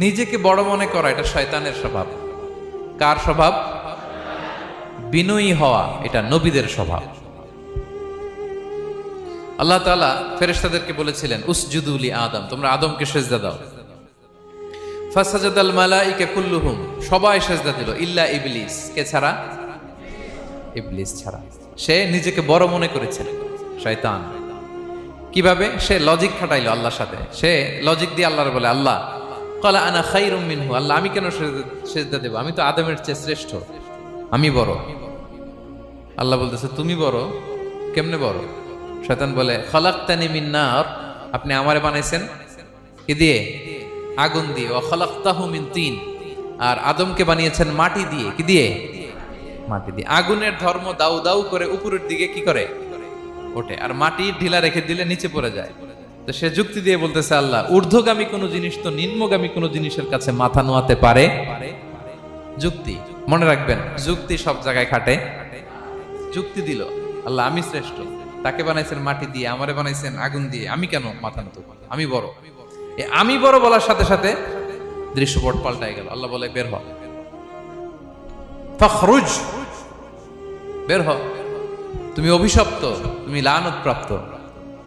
নিজেকে বড় মনে করা এটা শয়তানের স্বভাব। কার স্বভাব? বিনয়ী হওয়া এটা নবীদের স্বভাব। আল্লাহ তাআলা ফেরেশতাদেরকে বলেছিলেন উসজুদু লি আদম, তোমরা আদমকে সিজদা দাও। ফাসাজাদাল মালাইকা কুল্লুহুম, সবাই সিজদা দিল ইল্লা ইবলিস, কে ছাড়া? ইবলিস ছাড়া। সে নিজেকে বড় মনে করেছিল, শয়তান। কিভাবে? সে লজিক খাটাইলো আল্লাহর সাথে। সে লজিক দিয়ে আল্লাহর বলে, আল্লাহ ক্বালা আনা খায়রুম মিনহু, আল্লাহ আমি কেন সিজদা দেব? আমি তো আদমের চেয়ে শ্রেষ্ঠ, আমি বড়। আল্লাহ বলতেছে তুমি বড়? কেমনে বড়? শয়তান বলে খলাকতানি মিন নার, আপনি আমারে বানাইছেন কি দিয়ে? আগুন দিয়ে। ওয়া খলাকতাহু মিন তিন, আর আদমকে বানিয়েছেন মাটি দিয়ে। কি দিয়ে? মাটি দিয়ে। আগুনের ধর্ম দাউ দাউ করে উপরের দিকে কি করে? ওঠে, আর মাটি ঢিলা রেখে দিলে নিচে পড়ে যায়। তো সে যুক্তি দিয়ে বলতেছে আল্লাহ ঊর্ধ্বগামী কোন জিনিস তো নিম্নগামী কোন জিনিসের কাছে মাথা নোয়াতে পারে? যুক্তি, মনে রাখবেন, যুক্তি সব জায়গায় খাটে। যুক্তি দিল আল্লাহ আমি শ্রেষ্ঠ, তাকে বানাইছেন মাটি দিয়ে, আমারে বানাইছেন আগুন দিয়ে, আমি কেন মাথা নত? আমি বড়। আমি বড় বলার সাথে সাথে দৃশ্যপট পাল্টাই গেল। আল্লাহ বলে বের হ, ফখরুজ, বের হ, তুমি অভিশপ্ত, তুমি লানত প্রাপ্ত।